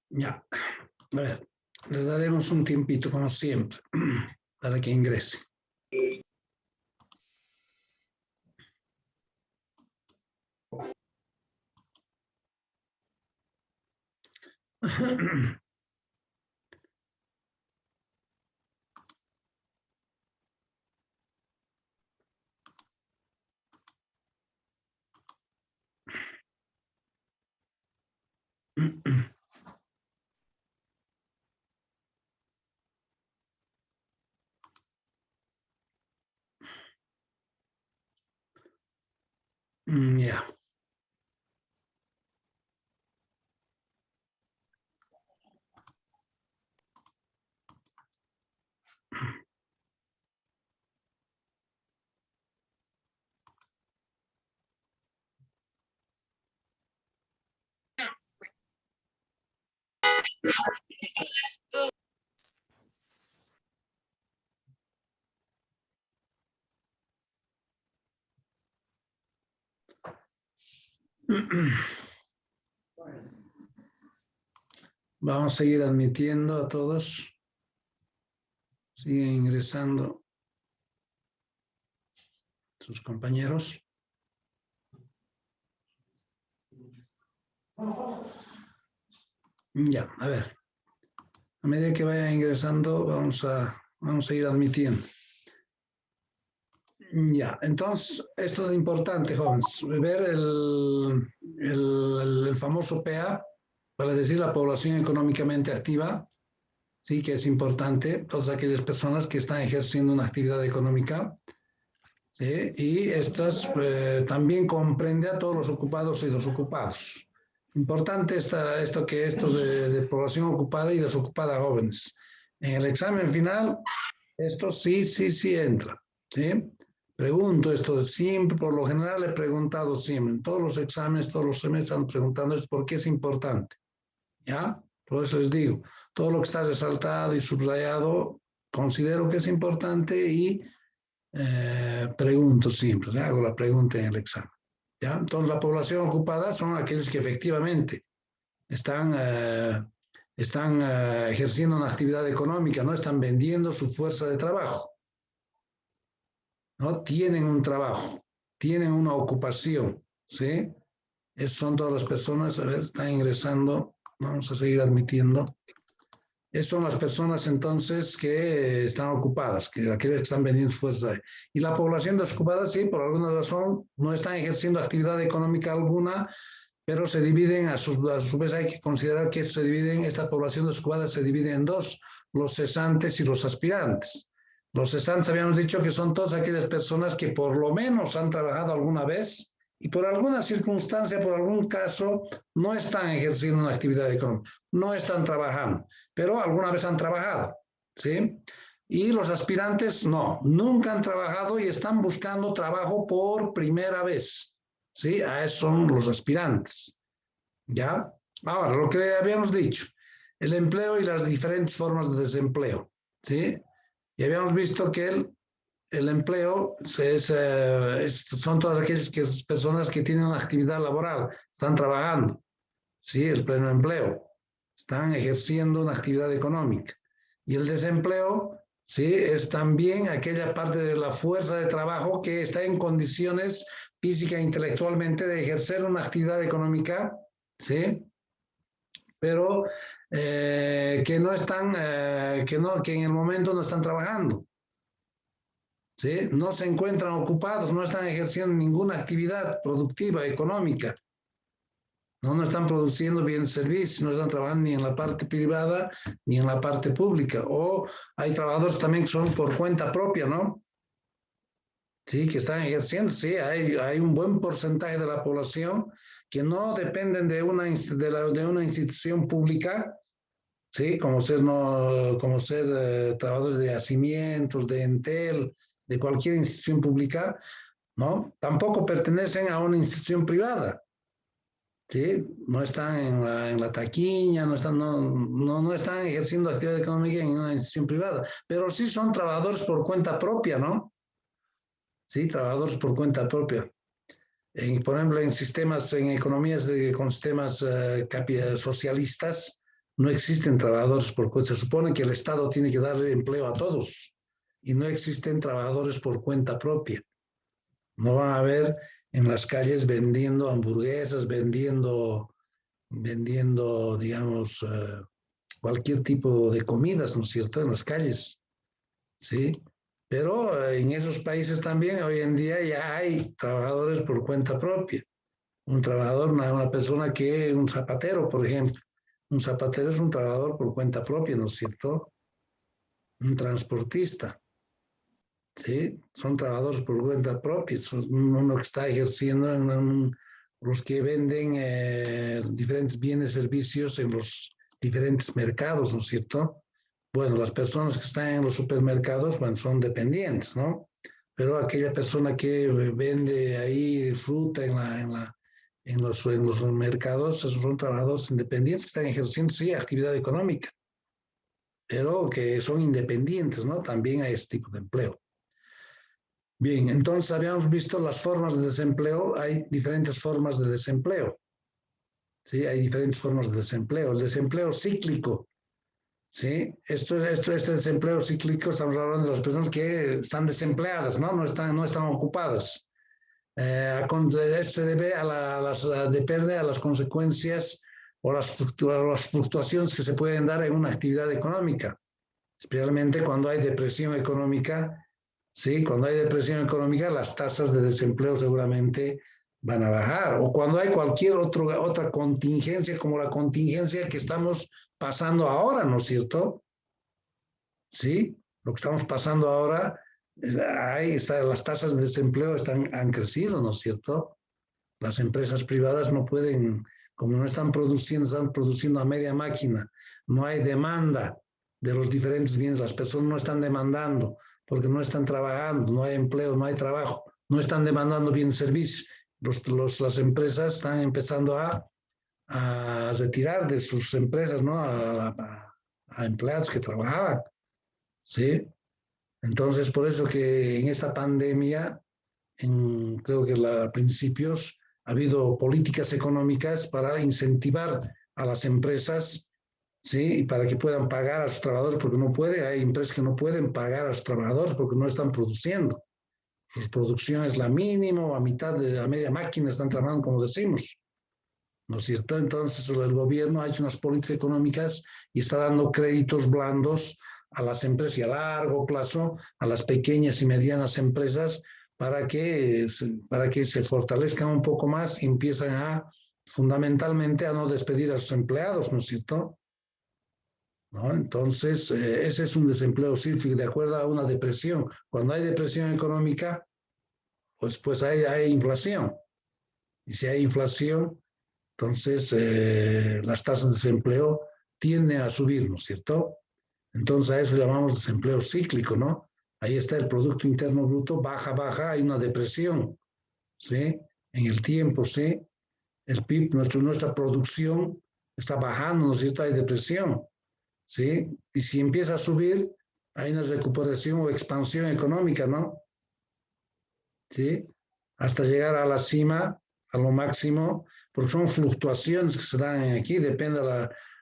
Ya, a ver, les daremos un tiempito, como siempre, para que ingrese. Ya. Vamos a seguir admitiendo a todos. Siguen ingresando sus compañeros. Ya, a ver. A medida que vayan ingresando, vamos a ir admitiendo. Ya, entonces, esto es importante, jóvenes, ver el famoso PA, para decir la población económicamente activa, sí que es importante, todas aquellas personas que están ejerciendo una actividad económica, ¿sí? Y estas también comprende a todos los ocupados y desocupados. Importante esto de población ocupada y desocupada jóvenes. En el examen final, esto sí entra, ¿sí? Pregunto esto de siempre, por lo general he preguntado siempre, en todos los exámenes, todos los semestres están preguntando es por qué es importante, ¿ya? Por eso les digo, todo lo que está resaltado y subrayado, considero que es importante y pregunto siempre, le hago la pregunta en el examen, ¿ya? Entonces, la población ocupada son aquellos que efectivamente están ejerciendo una actividad económica, no están vendiendo su fuerza de trabajo. ¿No? Tienen un trabajo, tienen una ocupación, ¿sí? Esas son todas las personas, a ver, están ingresando, vamos a seguir admitiendo. Esas son las personas entonces que están ocupadas, aquellas que están vendiendo su fuerza. Y la población desocupada, sí, por alguna razón, no están ejerciendo actividad económica alguna, pero se dividen, a su vez hay que considerar que esta población desocupada se divide en dos, los cesantes y los aspirantes. Los cesantes habíamos dicho que son todas aquellas personas que por lo menos han trabajado alguna vez y por alguna circunstancia, por algún caso, no están ejerciendo una actividad económica, no están trabajando, pero alguna vez han trabajado, ¿sí? Y los aspirantes no, nunca han trabajado y están buscando trabajo por primera vez, ¿sí? A eso son los aspirantes, ¿ya? Ahora, lo que habíamos dicho, el empleo y las diferentes formas de desempleo, ¿sí? Y habíamos visto que el empleo son todas aquellas personas que tienen una actividad laboral, están trabajando, ¿sí? El pleno empleo, están ejerciendo una actividad económica. Y el desempleo, ¿sí? Es también aquella parte de la fuerza de trabajo que está en condiciones física e intelectualmente de ejercer una actividad económica, ¿sí? Pero que no están, que en el momento no están trabajando, ¿sí? No se encuentran ocupados, no están ejerciendo ninguna actividad productiva, económica, no están produciendo bien servicios, no están trabajando ni en la parte privada ni en la parte pública. O hay trabajadores también que son por cuenta propia, ¿no? Sí, que están ejerciendo, sí, hay un buen porcentaje de la población que no dependen de una institución pública, ¿sí? Como ser trabajadores de yacimientos, de Entel, de cualquier institución pública, ¿no? Tampoco pertenecen a una institución privada, ¿sí? No están en la taquilla, no están ejerciendo actividad económica en una institución privada, pero sí son trabajadores por cuenta propia, ¿no? Sí, trabajadores por cuenta propia. Por ejemplo, en economías con sistemas socialistas, no existen trabajadores por cuenta. Se supone que el Estado tiene que darle empleo a todos y no existen trabajadores por cuenta propia. No van a haber en las calles vendiendo hamburguesas, vendiendo digamos, cualquier tipo de comidas, ¿no es cierto?, en las calles, ¿sí? Pero en esos países también hoy en día ya hay trabajadores por cuenta propia. Un trabajador, una persona un zapatero, por ejemplo. Un zapatero es un trabajador por cuenta propia, ¿no es cierto? Un transportista, ¿sí? Son trabajadores por cuenta propia. Son uno que está ejerciendo los que venden diferentes bienes y servicios en los diferentes mercados, ¿no es cierto? Bueno, las personas que están en los supermercados, bueno, son dependientes, ¿no? Pero aquella persona que vende ahí fruta en los mercados, esos son trabajadores independientes que están ejerciendo, sí, actividad económica, pero que son independientes, ¿no? También hay este tipo de empleo. Bien, entonces habíamos visto las formas de desempleo. Hay diferentes formas de desempleo, ¿sí? Hay diferentes formas de desempleo. El desempleo cíclico, ¿sí? Este desempleo cíclico, estamos hablando de las personas que están desempleadas, ¿no? No están ocupadas. Se debe depende a las consecuencias o las fluctuaciones que se pueden dar en una actividad económica, especialmente cuando hay depresión económica. Sí, cuando hay depresión económica, las tasas de desempleo seguramente van a bajar. O cuando hay cualquier otra contingencia, como la contingencia que estamos pasando ahora, ¿no es cierto? Sí, lo que estamos pasando ahora, las tasas de desempleo han crecido, ¿no es cierto? Las empresas privadas no pueden, como no están produciendo a media máquina, no hay demanda de los diferentes bienes, las personas no están demandando porque no están trabajando, no hay empleo, no hay trabajo, no están demandando bienes y servicios. Las empresas están empezando a retirar de sus empresas, ¿no? A empleados que trabajaban, ¿sí? Entonces, por eso que en esta pandemia, creo que a principios, ha habido políticas económicas para incentivar a las empresas, ¿sí? Y para que puedan pagar a sus trabajadores, porque hay empresas que no pueden pagar a sus trabajadores porque no están produciendo. Sus producciones la mínima o a media máquina están trabajando, como decimos, ¿no es cierto? Entonces el gobierno ha hecho unas políticas económicas y está dando créditos blandos a las empresas y a largo plazo a las pequeñas y medianas empresas para que se fortalezcan un poco más y empiezan fundamentalmente a no despedir a sus empleados, ¿no es cierto? ¿No? Entonces, ese es un desempleo cíclico de acuerdo a una depresión. Cuando hay depresión económica, pues hay inflación. Y si hay inflación, entonces las tasas de desempleo tienden a subir, ¿no es cierto? Entonces a eso llamamos desempleo cíclico, ¿no? Ahí está el Producto Interno Bruto, baja, hay una depresión, ¿sí? En el tiempo, ¿sí? El PIB, nuestra producción está bajando, ¿no es cierto? Hay depresión, ¿sí? Y si empieza a subir, hay una recuperación o expansión económica, ¿no? ¿Sí? Hasta llegar a la cima, a lo máximo, porque son fluctuaciones que se dan aquí, depende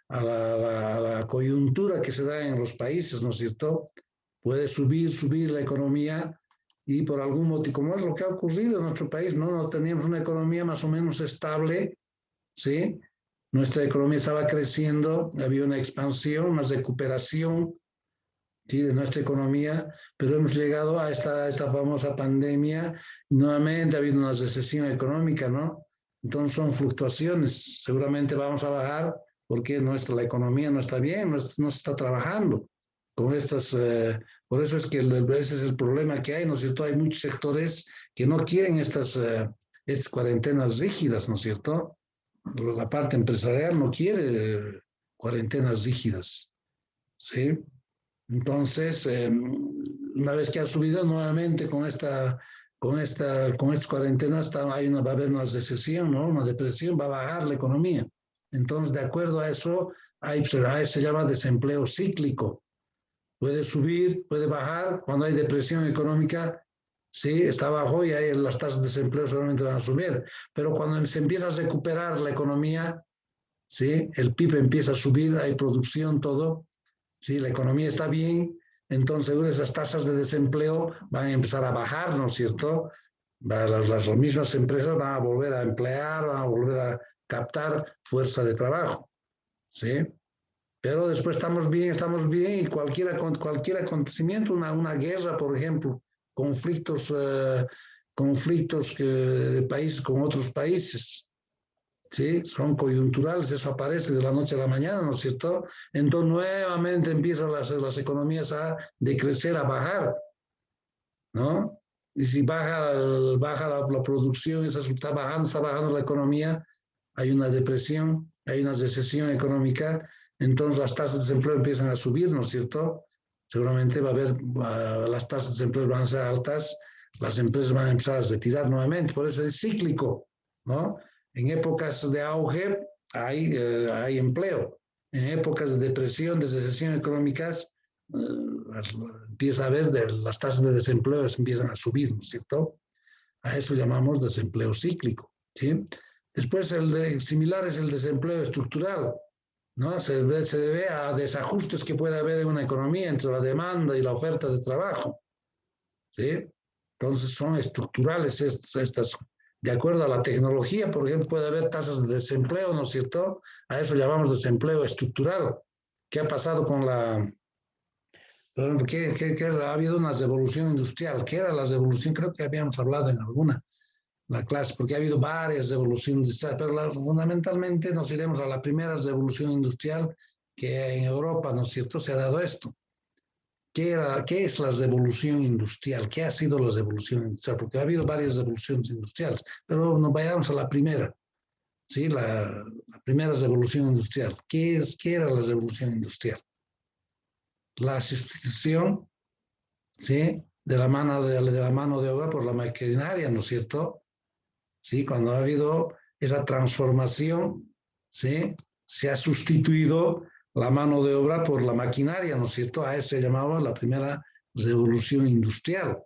a la coyuntura que se da en los países, ¿no es cierto? Puede subir la economía y por algún motivo, como es lo que ha ocurrido en nuestro país, ¿no? No teníamos una economía más o menos estable, ¿sí? Nuestra economía estaba creciendo, había una expansión, una recuperación, ¿sí? De nuestra economía, pero hemos llegado a esta famosa pandemia y nuevamente ha habido una recesión económica, ¿no? Entonces son fluctuaciones, seguramente vamos a bajar porque la economía no está bien, no se está trabajando con por eso es que ese es el problema que hay, ¿no es cierto? Hay muchos sectores que no quieren estas cuarentenas rígidas, ¿no es cierto? La parte empresarial no quiere cuarentenas rígidas, ¿sí? Entonces, una vez que ha subido nuevamente con estas cuarentenas, va a haber una recesión, ¿no? Una depresión, va a bajar la economía. Entonces, de acuerdo a eso, se llama desempleo cíclico. Puede subir, puede bajar. Cuando hay depresión económica, Sí, está bajo y ahí las tasas de desempleo seguramente van a subir. Pero cuando se empieza a recuperar la economía, ¿sí? El PIB empieza a subir, hay producción, todo, ¿sí? La economía está bien, entonces esas tasas de desempleo van a empezar a bajar, ¿no es cierto? Las mismas empresas van a volver a emplear, van a volver a captar fuerza de trabajo, ¿sí? Pero después estamos bien y cualquier acontecimiento, una guerra, por ejemplo, conflictos, conflictos de países con otros países, ¿sí? Son coyunturales, eso aparece de la noche a la mañana, ¿no es cierto? Entonces nuevamente empiezan las economías a decrecer, a bajar, ¿no? Y si baja la producción, está bajando la economía, hay una depresión, hay una recesión económica, entonces las tasas de desempleo empiezan a subir, ¿no es cierto? Seguramente va a haber, las tasas de desempleo van a ser altas, las empresas van a empezar a retirar nuevamente, por eso es cíclico, ¿no? En épocas de auge hay empleo, en épocas de depresión, de recesión económicas, empieza a haber las tasas de desempleo empiezan a subir, ¿no es cierto? A eso llamamos desempleo cíclico, ¿sí? Después, similar es el desempleo estructural, ¿no? Se debe a desajustes que puede haber en una economía entre la demanda y la oferta de trabajo, ¿sí? Entonces son estructurales estas. De acuerdo a la tecnología, por ejemplo, puede haber tasas de desempleo, ¿no es cierto? A eso llamamos desempleo estructural. ¿Qué ha pasado con que ha habido una revolución industrial? ¿Qué era la revolución? Creo que habíamos hablado en alguna la clase, porque ha habido varias revoluciones industriales, pero fundamentalmente nos iremos a la primera revolución industrial que en Europa, ¿no es cierto?, se ha dado esto. ¿Qué es la revolución industrial? ¿Qué ha sido la revolución industrial? Porque ha habido varias revoluciones industriales, pero nos vayamos a la primera, ¿sí? La primera revolución industrial. ¿Qué era la revolución industrial? La sustitución, ¿sí?, de la mano de obra por la maquinaria, ¿no es cierto? ¿Sí? Cuando ha habido esa transformación, ¿sí? Se ha sustituido la mano de obra por la maquinaria, ¿no es cierto? A eso se llamaba la primera revolución industrial,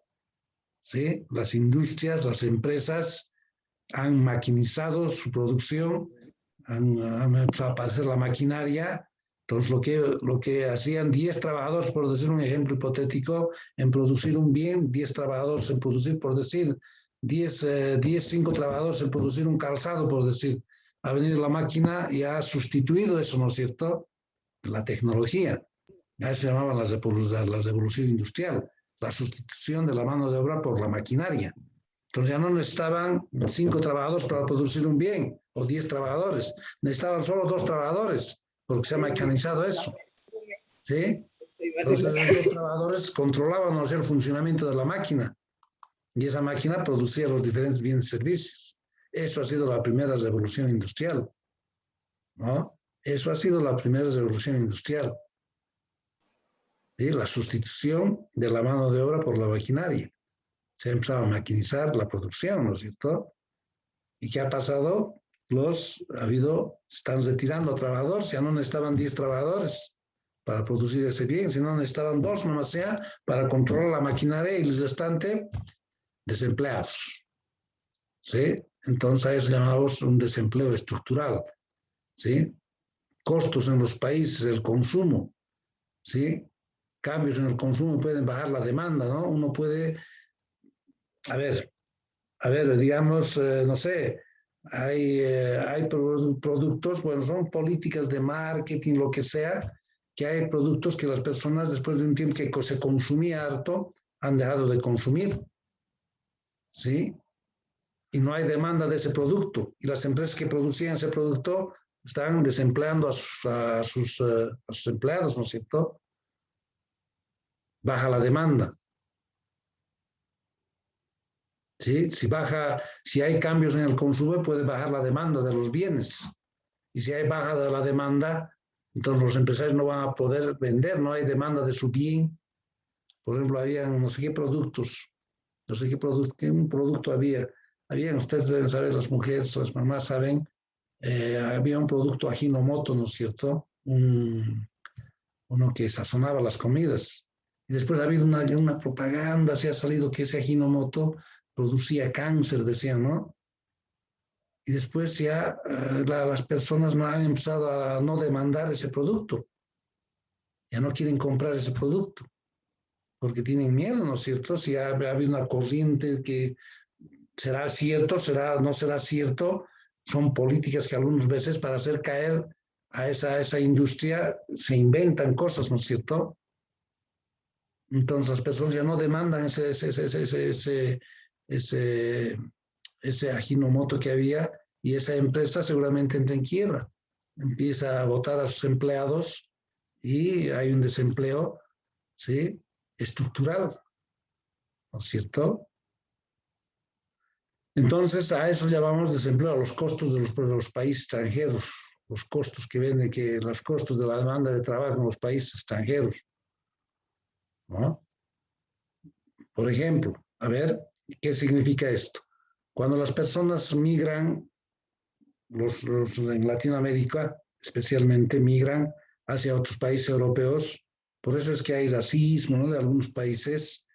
¿sí? Las industrias, las empresas han maquinizado su producción, han empezado a aparecer la maquinaria. Entonces, lo que hacían 10 trabajadores, por decir un ejemplo hipotético, en producir un bien, 10 trabajadores en producir, por decir, 5 trabajadores en producir un calzado, por decir, ha venido la máquina y ha sustituido eso, ¿no es cierto? La tecnología. A eso se llamaba la revolución industrial, la sustitución de la mano de obra por la maquinaria. Entonces ya no necesitaban 5 trabajadores para producir un bien o 10 trabajadores, necesitaban solo 2 trabajadores porque se ha mecanizado eso, ¿sí? Entonces esos 2 trabajadores controlaban el funcionamiento de la máquina y esa máquina producía los diferentes bienes y servicios. Eso ha sido la primera revolución industrial, ¿no? Eso ha sido la primera revolución industrial, ¿sí? La sustitución de la mano de obra por la maquinaria. Se ha empezado a maquinizar la producción, ¿no es cierto? ¿Y qué ha pasado? Están retirando trabajadores, ya no necesitaban 10 trabajadores para producir ese bien, sino necesitaban 2 nomás sea para controlar la maquinaria y el restante desempleados, ¿sí? Entonces a eso llamamos un desempleo estructural, ¿sí? Costos en los países, el consumo, ¿sí? Cambios en el consumo pueden bajar la demanda, ¿no? Uno puede, a ver, digamos, no sé, hay productos, bueno, son políticas de marketing, lo que sea, que hay productos que las personas después de un tiempo que se consumía harto, han dejado de consumir, ¿sí? Y no hay demanda de ese producto. Y las empresas que producían ese producto están desempleando a sus empleados, ¿no es cierto? Baja la demanda. ¿Sí? Si hay cambios en el consumo, puede bajar la demanda de los bienes. Y si hay baja de la demanda, entonces los empresarios no van a poder vender, no hay demanda de su bien. Por ejemplo, había no sé qué productos, no sé qué un producto había, ustedes deben saber, las mujeres, las mamás saben, había un producto Ajinomoto, ¿no es cierto? Uno que sazonaba las comidas. Y después ha habido una propaganda, se ha salido que ese Ajinomoto producía cáncer, decían, ¿no? Y después ya las personas no han empezado a no demandar ese producto. Ya no quieren comprar ese producto porque tienen miedo, ¿no es cierto? Si ha habido una corriente que será cierto, no será cierto, son políticas que algunas veces para hacer caer a esa industria se inventan cosas, ¿no es cierto? Entonces las personas ya no demandan ese Ajinomoto que había y esa empresa seguramente entra en quiebra. Empieza a votar a sus empleados y hay un desempleo, ¿sí? Estructural, ¿no es cierto? Entonces a eso llamamos desempleo, a los costos de los países extranjeros, los costos que venden, los costos de la demanda de trabajo en los países extranjeros, ¿no? Por ejemplo, a ver, ¿qué significa esto? Cuando las personas migran, en Latinoamérica especialmente migran hacia otros países europeos, por eso es que hay racismo, ¿no?, de algunos países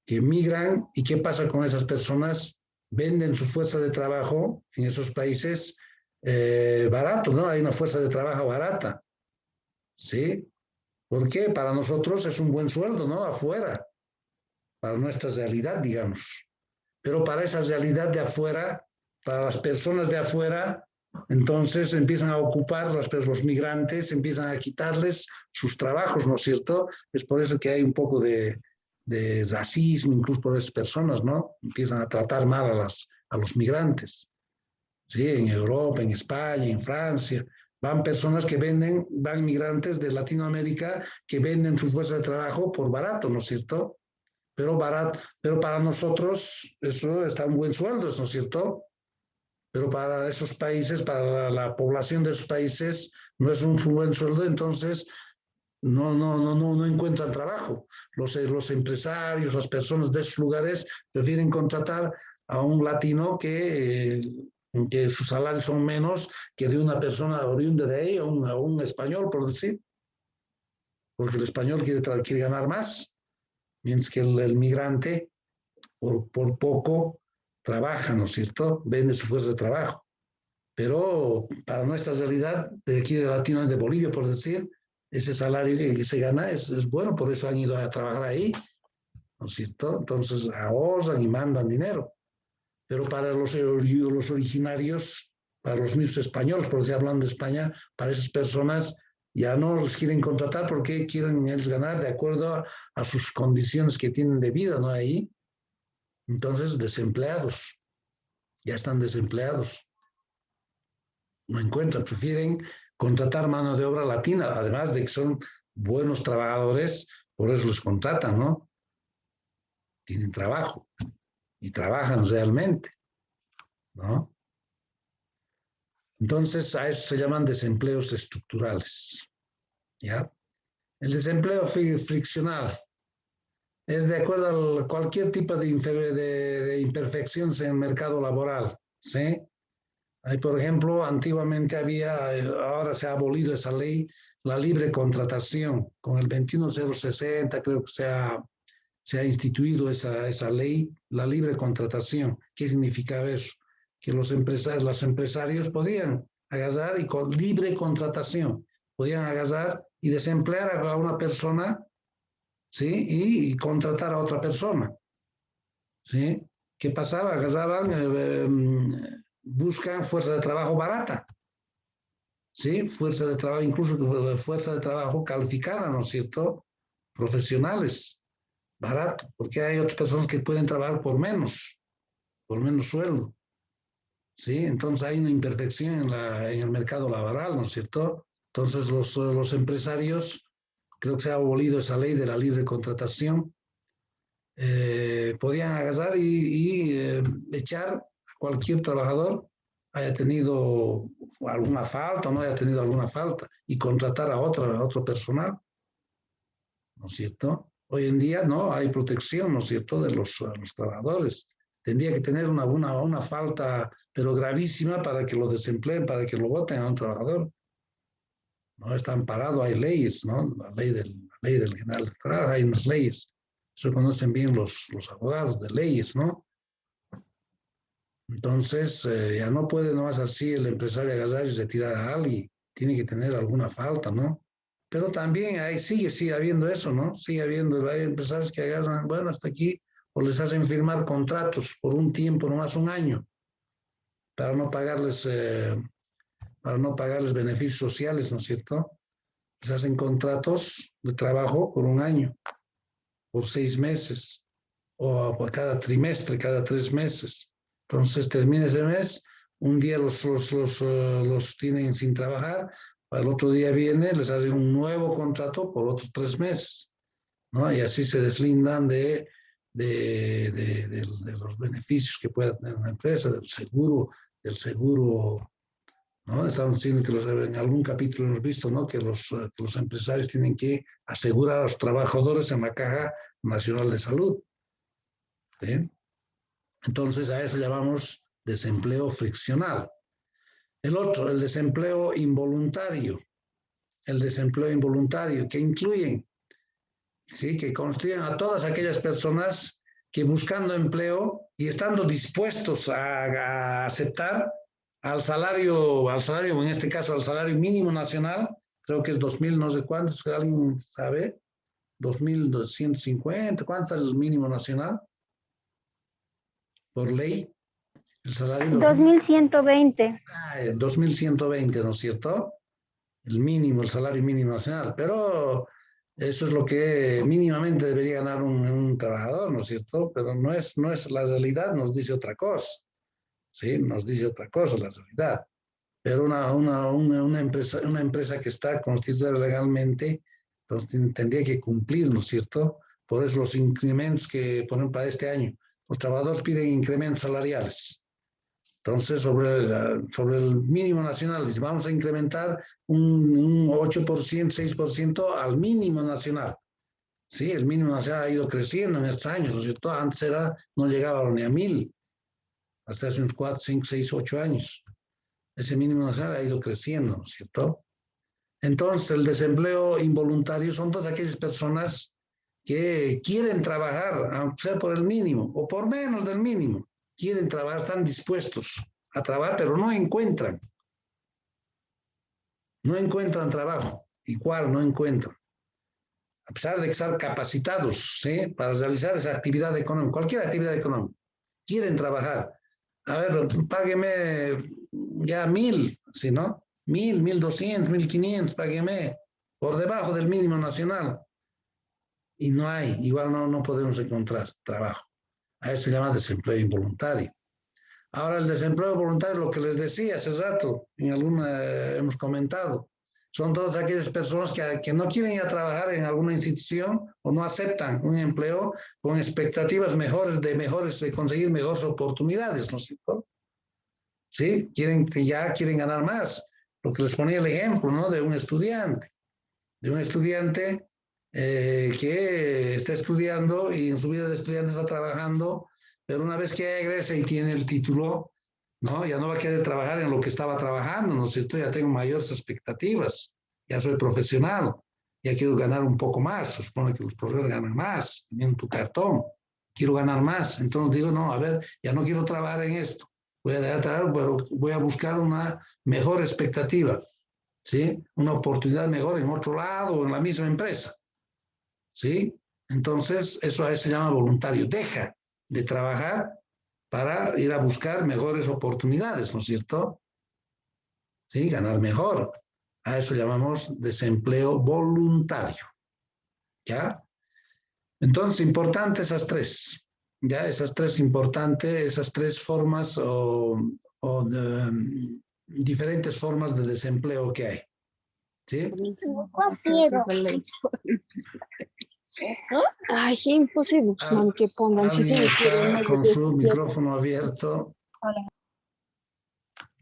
que migran. ¿Y qué pasa con esas personas? Venden su fuerza de trabajo en esos países barato, ¿no? Hay una fuerza de trabajo barata, ¿sí? ¿Por qué? Para nosotros es un buen sueldo, ¿no? Afuera, para nuestra realidad, digamos. Pero para esa realidad de afuera, para las personas de afuera, entonces empiezan a ocupar, los migrantes empiezan a quitarles sus trabajos, ¿no es cierto? Es por eso que hay un poco de racismo, incluso por esas personas, ¿no? Empiezan a tratar mal a los migrantes, ¿sí? En Europa, en España, en Francia. Van personas que van migrantes de Latinoamérica que venden su fuerza de trabajo por barato, ¿no es cierto? Pero para nosotros eso está un buen sueldo, ¿no es cierto? Pero para esos países, para la población de esos países, no es un buen sueldo, entonces no encuentran trabajo. Los empresarios, las personas de esos lugares prefieren contratar a un latino que sus salarios son menos que de una persona oriunda de ahí, a un español, por decir, porque el español quiere ganar más, mientras que el migrante por poco trabaja, ¿no es cierto? Vende su fuerza de trabajo. Pero para nuestra realidad, de aquí de Latinoamérica, de Bolivia, por decir, ese salario que se gana es bueno, por eso han ido a trabajar ahí, ¿no es cierto? Entonces ahorran y mandan dinero. Pero para los originarios, para los mismos españoles, por decir, hablando de España, para esas personas ya no los quieren contratar porque quieren ellos ganar de acuerdo a sus condiciones que tienen de vida, ¿no? Ahí. Entonces, desempleados, ya están desempleados, no encuentran, prefieren contratar mano de obra latina, además de que son buenos trabajadores, por eso los contratan, ¿no? Tienen trabajo y trabajan realmente, ¿no? Entonces, a eso se llaman desempleos estructurales, ¿ya? El desempleo friccional es de acuerdo a cualquier tipo de imperfecciones en el mercado laboral, ¿sí? Hay, por ejemplo, antiguamente había, ahora se ha abolido esa ley, la libre contratación. Con el 21060 creo que se ha instituido esa ley, la libre contratación. ¿Qué significaba eso? Que los empresarios podían agarrar y con libre contratación, podían agarrar y desemplear a una persona, ¿sí? Y contratar a otra persona, ¿sí? ¿Qué pasaba? Agarraban, buscan fuerza de trabajo barata, ¿sí? Fuerza de trabajo, incluso fuerza de trabajo calificada, ¿no es cierto? Profesionales, barato, porque hay otras personas que pueden trabajar por menos sueldo, ¿sí? Entonces hay una imperfección en el mercado laboral, ¿no es cierto? Entonces los empresarios, creo que se ha abolido esa ley de la libre contratación, podían agarrar y echar a cualquier trabajador, haya tenido alguna falta o no haya tenido alguna falta, y contratar a otro personal, ¿no es cierto? Hoy en día no hay protección, ¿no es cierto?, de los trabajadores. Tendría que tener una falta, pero gravísima, para que lo desempleen, para que lo voten a un trabajador. No está amparado, hay leyes, ¿no? La ley del ley del general del trabajo, hay unas leyes. Eso conocen bien los abogados de leyes, ¿no? Entonces, ya no puede nomás así el empresario agarrar y retirar a alguien. Tiene que tener alguna falta, ¿no? Pero también ahí sigue habiendo eso, ¿no? Sigue habiendo, hay empresarios que agarran, bueno, hasta aquí, o les hacen firmar contratos por un tiempo, nomás un año, para no pagarles beneficios sociales, ¿no es cierto? Les hacen contratos de trabajo por un año, por 6 meses, o por cada trimestre, cada 3 meses. Entonces termina ese mes, un día los tienen sin trabajar, al otro día viene, les hacen un nuevo contrato por otros 3 meses, ¿no? Y así se deslindan de los beneficios que pueda tener una empresa, del seguro, ¿no? Estamos diciendo que en algún capítulo hemos visto, ¿no? Que los empresarios tienen que asegurar a los trabajadores en la Caja Nacional de Salud, ¿sí? Entonces a eso llamamos desempleo friccional. El otro, el desempleo involuntario. El desempleo involuntario, que incluye, ¿sí? Que constituyen a todas aquellas personas que buscando empleo y estando dispuestos a aceptar al salario, en este caso al salario mínimo nacional, creo que es 2.000, no sé cuántos, ¿alguien sabe? 2.250, ¿cuánto es el mínimo nacional? Por ley, el salario 2120. 2.120, ¿no es cierto? El mínimo, el salario mínimo nacional, pero eso es lo que mínimamente debería ganar un trabajador, ¿no es cierto? Pero no es la realidad, nos dice otra cosa, ¿sí? Nos dice otra cosa la realidad. Pero una empresa que está constituida legalmente, pues tendría que cumplir, ¿no es cierto? Por eso los incrementos que ponen para este año, los trabajadores piden incrementos salariales. Entonces, sobre el mínimo nacional, dice, vamos a incrementar un 8%, 6% al mínimo nacional. Sí, el mínimo nacional ha ido creciendo en estos años, ¿no es cierto? Antes no llegaba ni a 1.000, hasta hace unos 4, 5, 6, 8 años. Ese mínimo nacional ha ido creciendo, ¿no es cierto? Entonces, el desempleo involuntario son todas aquellas personas que quieren trabajar, aunque sea por el mínimo o por menos del mínimo, quieren trabajar, están dispuestos a trabajar, pero no encuentran trabajo. Igual no encuentran. A pesar de estar capacitados, ¿sí? Para realizar esa actividad económica, cualquier actividad económica, quieren trabajar. A ver, págueme ya 1.000, si no, 1.000, 1.200, 1.500, págueme por debajo del mínimo nacional. Y no hay, igual no podemos encontrar trabajo. A eso se llama desempleo involuntario. Ahora, el desempleo voluntario, lo que les decía hace rato, hemos comentado, son todas aquellas personas que no quieren ir a trabajar en alguna institución o no aceptan un empleo con expectativas de conseguir mejores oportunidades, ¿no es cierto? Sí, quieren ganar más. Lo que les ponía el ejemplo, ¿no? De un estudiante que está estudiando y en su vida de estudiante está trabajando, pero una vez que egresa y tiene el título, ¿no? Ya no va a querer trabajar en lo que estaba trabajando, ¿no es cierto? Ya tengo mayores expectativas, ya soy profesional, ya quiero ganar un poco más, se supone que los profesores ganan más, tienen tu cartón, quiero ganar más, entonces digo, no, a ver, ya no quiero trabajar en esto, voy a dejar de trabajar, pero voy a buscar una mejor expectativa, ¿sí? Una oportunidad mejor en otro lado o en la misma empresa, ¿sí? Entonces, eso a veces se llama voluntario. Deja de trabajar para ir a buscar mejores oportunidades, ¿no es cierto? ¿Sí? Ganar mejor. A eso llamamos desempleo voluntario, ¿ya? Entonces, importante esas tres, ¿ya? Esas tres formas o diferentes formas de desempleo que hay, ¿sí? Ay, é impossível, senão que pongan Alguien está con su micrófono abierto.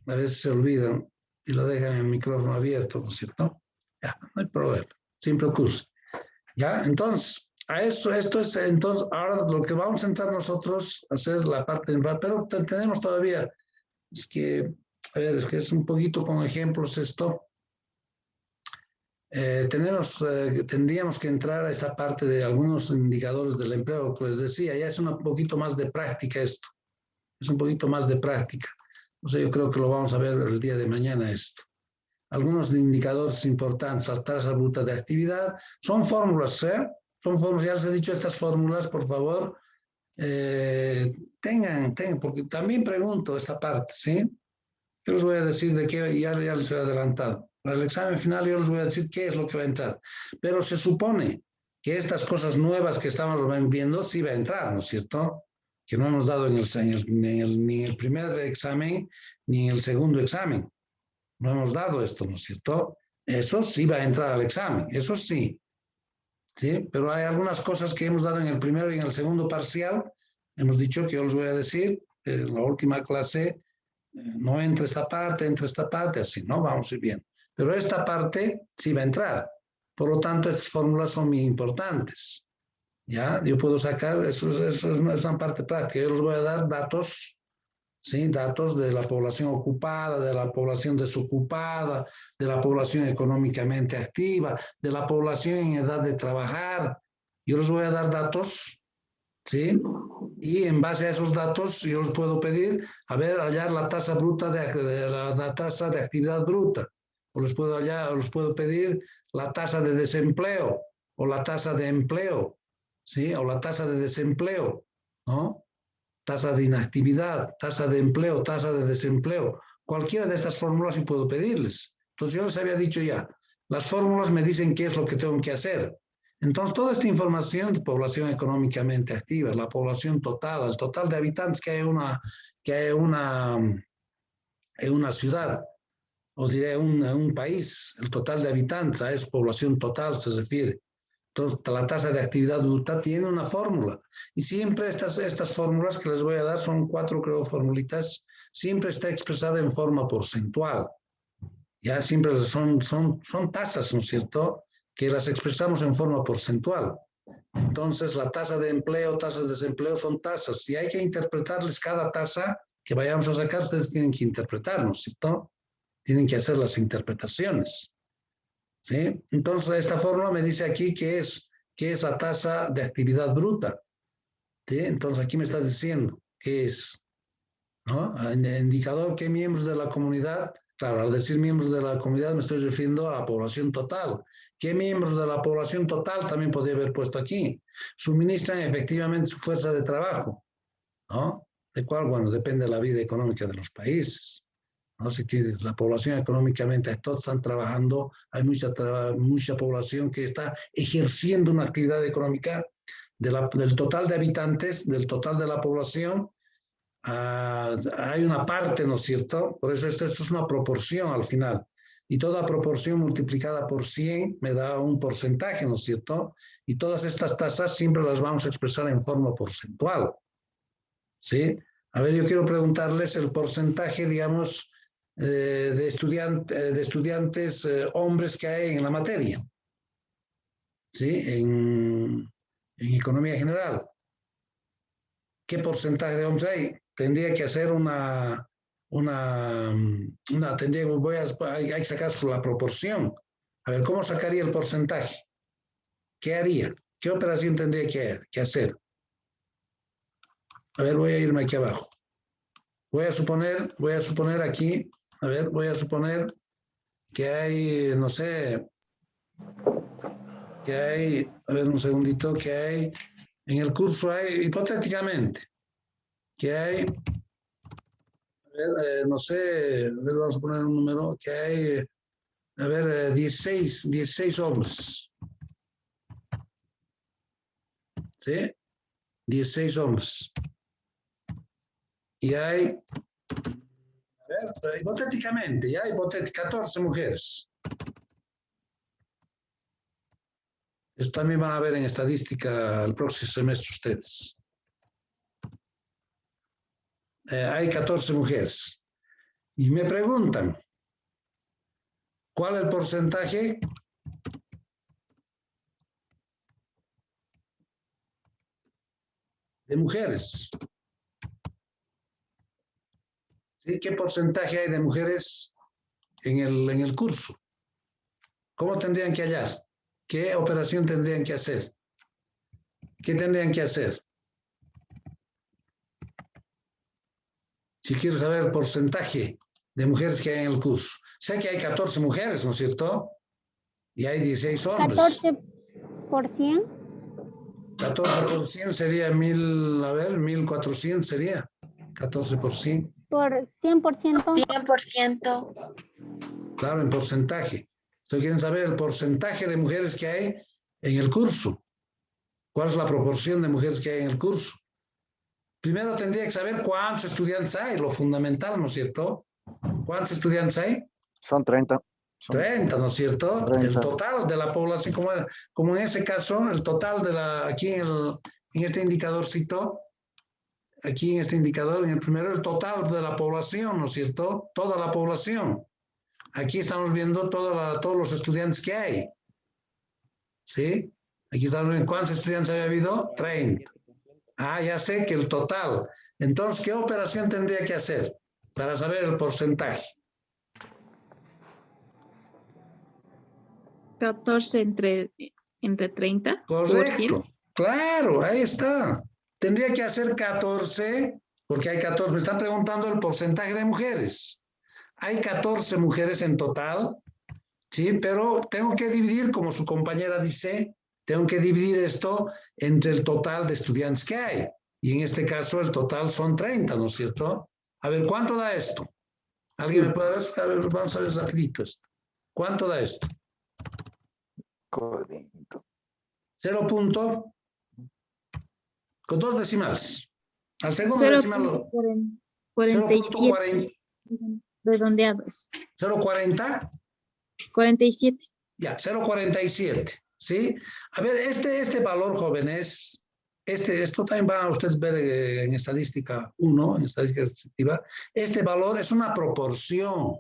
A veces se olvidan y lo dejan en el micrófono abierto, ¿no es cierto? Ya, no hay problema, siempre ocurre. Ya, entonces, entonces, ahora lo que vamos a entrar nosotros a hacer es la parte de pero tenemos todavía, es que, a ver, es que es un poquito con ejemplos esto. tendríamos que entrar a esa parte de algunos indicadores del empleo, que les decía, ya es un poquito más de práctica esto, es un poquito más de práctica. O sea, yo creo que lo vamos a ver el día de mañana esto. Algunos indicadores importantes, las tasas brutas de actividad, son fórmulas, son fórmulas, ya les he dicho estas fórmulas, por favor, tengan, porque también pregunto esta parte, ¿sí? Yo les voy a decir de qué, ya les he adelantado. Para el examen final yo les voy a decir qué es lo que va a entrar. Pero se supone que estas cosas nuevas que estamos viendo sí va a entrar, ¿no es cierto? Que no hemos dado ni en el primer examen ni en el segundo examen. No hemos dado esto, ¿no es cierto? Eso sí va a entrar al examen, eso sí. ¿Sí? Pero hay algunas cosas que hemos dado en el primero y en el segundo parcial. Hemos dicho que yo les voy a decir, en la última clase, no entre esta parte, así, ¿no? Vamos a ir bien. Pero esta parte sí va a entrar. Por lo tanto, estas fórmulas son muy importantes. ¿Ya? Yo puedo sacar, eso es una parte práctica. Yo les voy a dar datos, ¿sí? Datos de la población ocupada, de la población desocupada, de la población económicamente activa, de la población en edad de trabajar. Yo les voy a dar datos, ¿sí? Y en base a esos datos yo les puedo pedir, hallar la tasa bruta la tasa de actividad bruta, o les puedo pedir la tasa de desempleo, o la tasa de empleo, ¿sí? O la tasa de desempleo, ¿no? Tasa de inactividad, tasa de empleo, tasa de desempleo. Cualquiera de estas fórmulas sí puedo pedirles. Entonces yo les había dicho ya, las fórmulas me dicen qué es lo que tengo que hacer. Entonces toda esta información de población económicamente activa, la población total, el total de habitantes que hay en una ciudad, o diré un país, el total de habitantes, a esa población total se refiere. Entonces, la tasa de actividad bruta tiene una fórmula. Y siempre estas fórmulas que les voy a dar son 4, creo, formulitas, siempre está expresada en forma porcentual. Ya siempre son tasas, ¿no es cierto?, que las expresamos en forma porcentual. Entonces, la tasa de empleo, tasa de desempleo son tasas. Y hay que interpretarles cada tasa que vayamos a sacar, ustedes tienen que interpretar, ¿no es cierto? Tienen que hacer las interpretaciones. ¿Sí? Entonces, esta fórmula me dice aquí que es la tasa de actividad bruta. ¿Sí? Entonces, aquí me está diciendo que es, ¿no? Indicador que miembros de la comunidad, claro, al decir miembros de la comunidad me estoy refiriendo a la población total. ¿Qué miembros de la población total también podría haber puesto aquí? Suministran efectivamente su fuerza de trabajo, ¿no? De cual, bueno, depende de la vida económica de los países. ¿No? Si tienes la población económicamente, todos están trabajando, hay mucha población que está ejerciendo una actividad económica del total de habitantes, del total de la población, hay una parte, ¿no es cierto? Por eso esto es una proporción al final. Y toda proporción multiplicada por 100 me da un porcentaje, ¿no es cierto? Y todas estas tasas siempre las vamos a expresar en forma porcentual. ¿Sí? A ver, yo quiero preguntarles el porcentaje, digamos, de estudiantes hombres que hay en la materia, ¿sí? En economía general. ¿Qué porcentaje de hombres hay? Tendría que hacer hay que sacar la proporción. A ver, ¿cómo sacaría el porcentaje? ¿Qué haría? ¿Qué operación tendría que hacer? A ver, voy a irme aquí abajo. Voy a suponer aquí, a ver, voy a suponer que hay, no sé, a ver un segundito, que hay, en el curso hay, hipotéticamente, que hay, a ver, no sé, a ver, vamos a poner un número, que hay, a ver, 16 hombres, ¿sí? 16 hombres. Y hay, a ver, hipotéticamente, ya hay 14 mujeres. Eso también van a ver en estadística el próximo semestre ustedes. Hay 14 mujeres. Y me preguntan, ¿cuál es el porcentaje de mujeres? ¿Sí? ¿Qué porcentaje hay de mujeres en el curso? ¿Cómo tendrían que hallar? ¿Qué operación tendrían que hacer? ¿Qué tendrían que hacer? Si quiero saber el porcentaje de mujeres que hay en el curso. Sé que hay 14 mujeres, ¿no es cierto? Y hay 16 hombres. 14%. 14% sería 1000, a ver, 1400 sería. 14%. Por 100%. 100%. Claro, en porcentaje. Ustedes quieren saber el porcentaje de mujeres que hay en el curso. ¿Cuál es la proporción de mujeres que hay en el curso? Primero tendría que saber cuántos estudiantes hay, lo fundamental, ¿no es cierto? ¿Cuántos estudiantes hay? Son 30. 30, ¿no es cierto? 30. El total de la población, como en ese caso, el total de aquí en este indicadorcito, aquí en este indicador, en el primero, el total de la población, ¿no es cierto? Toda la población. Aquí estamos viendo todos los estudiantes que hay. ¿Sí? Aquí estamos viendo cuántos estudiantes había habido. 30. Ah, ya sé que el total. Entonces, ¿qué operación tendría que hacer para saber el porcentaje? 14 entre 30. Correcto. Claro, ahí está. Tendría que hacer 14, porque hay 14. Me están preguntando el porcentaje de mujeres. Hay 14 mujeres en total, ¿sí? Pero tengo que dividir, como su compañera dice, tengo que dividir esto entre el total de estudiantes que hay. Y en este caso el total son 30, ¿no es cierto? A ver, ¿cuánto da esto? ¿Alguien me puede ver? A ver, vamos a ver rapidito esto. ¿Cuánto da esto? Codito. 0 punto con 2 decimales. Al segundo decimal 0.47 redondeados. 0.40. 47. Ya, 0.47. ¿Sí? A ver, este valor, jóvenes, esto también va a ustedes ver en estadística 1, en estadística descriptiva. Este valor es una proporción.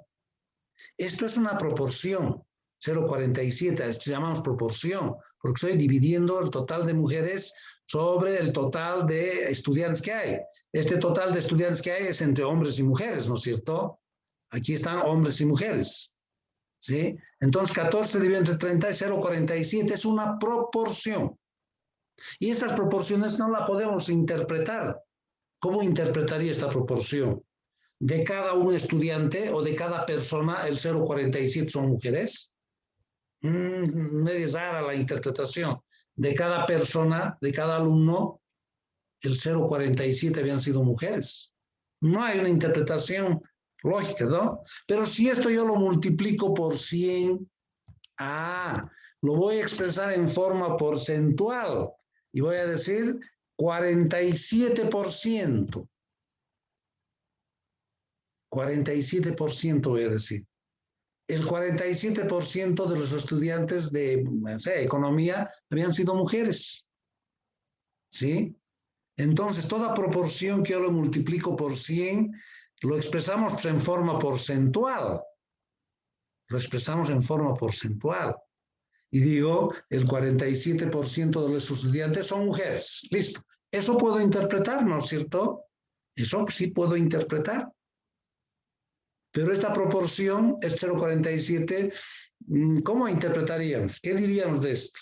Esto es una proporción. 0.47, esto llamamos proporción, porque estoy dividiendo el total de mujeres sobre el total de estudiantes que hay. Este total de estudiantes que hay es entre hombres y mujeres, ¿no es cierto? Aquí están hombres y mujeres. ¿Sí? Entonces, 14 dividido entre 30 es 0.47, es una proporción. Y estas proporciones no la podemos interpretar. ¿Cómo interpretaría esta proporción? ¿De cada un estudiante o de cada persona el 0.47 son mujeres? Medio rara la interpretación. De cada persona, de cada alumno, el 0.47 habían sido mujeres. No hay una interpretación lógica, ¿no? Pero si esto yo lo multiplico por 100, lo voy a expresar en forma porcentual y voy a decir 47%. 47% voy a decir. El 47% de los estudiantes de economía habían sido mujeres. ¿Sí? Entonces, toda proporción que yo lo multiplico por 100, lo expresamos en forma porcentual. Lo expresamos en forma porcentual. Y digo, el 47% de los estudiantes son mujeres. Listo. Eso puedo interpretar, ¿no es cierto? Eso sí puedo interpretar. Pero esta proporción es 0.47. ¿Cómo interpretaríamos? ¿Qué diríamos de esto?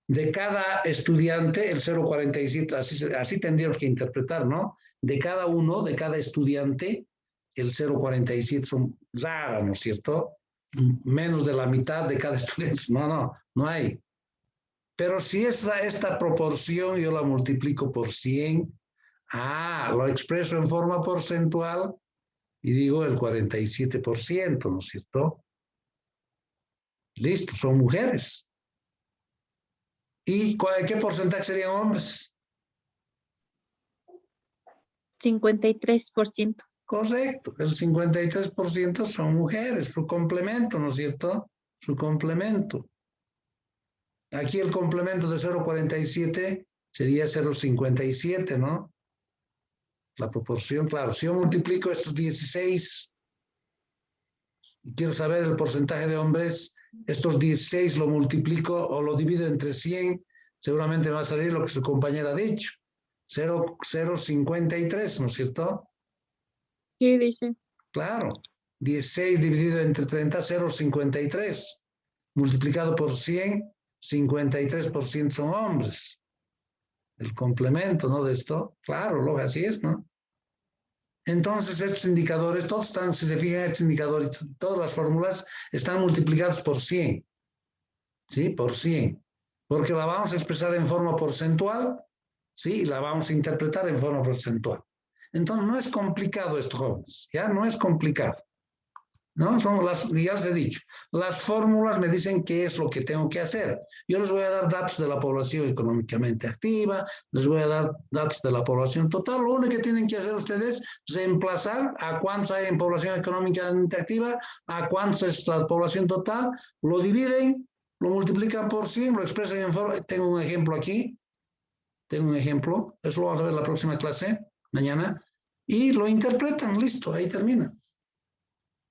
De cada estudiante, el 0.47, así tendríamos que interpretar, ¿no? De cada uno, de cada estudiante, el 0.47 son raras, ¿no es cierto? Menos de la mitad de cada estudiante. No hay. Pero si esta proporción yo la multiplico por 100, lo expreso en forma porcentual y digo el 47%, ¿no es cierto? Listo, son mujeres. ¿Y qué porcentaje serían hombres? 53%. Correcto, el 53% son mujeres, su complemento, ¿no es cierto? Su complemento. Aquí el complemento de 0.47 sería 0.57, ¿no? La proporción, claro. Si yo multiplico estos 16 y quiero saber el porcentaje de hombres, estos 16 lo multiplico o lo divido entre 100, seguramente va a salir lo que su compañera ha dicho. 0.53, ¿no es cierto? Sí, dice. Claro. 16 dividido entre 30, 0.53. multiplicado por 100, 53% son hombres. El complemento, ¿no? De esto, claro, lo así es, ¿no? Entonces, estos indicadores, todos están, si se fijan, estos indicadores, todas las fórmulas están multiplicados por 100. ¿Sí? Por 100. Porque la vamos a expresar en forma porcentual, ¿sí? Y la vamos a interpretar en forma porcentual. Entonces, no es complicado esto, jóvenes. Ya no es complicado. ¿No? Ya les he dicho, las fórmulas me dicen qué es lo que tengo que hacer. Yo les voy a dar datos de la población económicamente activa, les voy a dar datos de la población total. Lo único que tienen que hacer ustedes es reemplazar a cuántos hay en población económicamente activa, a cuántos es la población total, lo dividen, lo multiplican por 100, lo expresan en forma. Tengo un ejemplo aquí, eso lo vamos a ver en la próxima clase, mañana, y lo interpretan, listo, ahí termina.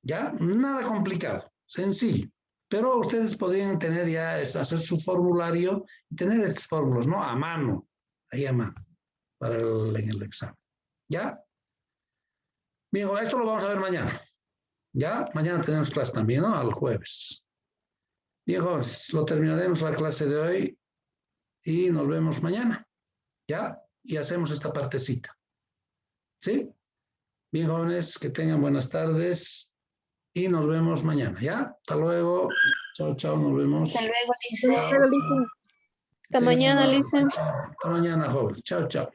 ¿Ya? Nada complicado, sencillo. Pero ustedes podrían tener ya, hacer su formulario y tener estas fórmulas, ¿no? A mano, ahí a mano, en el examen. ¿Ya? Bien, esto lo vamos a ver mañana. ¿Ya? Mañana tenemos clase también, ¿no? Al jueves. Bien, jóvenes, lo terminaremos la clase de hoy y nos vemos mañana. ¿Ya? Y hacemos esta partecita. ¿Sí? Bien, jóvenes, que tengan buenas tardes. Y nos vemos mañana, ¿ya? Hasta luego. Chao, chao, nos vemos. Hasta luego, Lisa. Hasta luego, Lisa. Hasta mañana, Lisa. Hasta mañana, jóvenes. Chao, chao.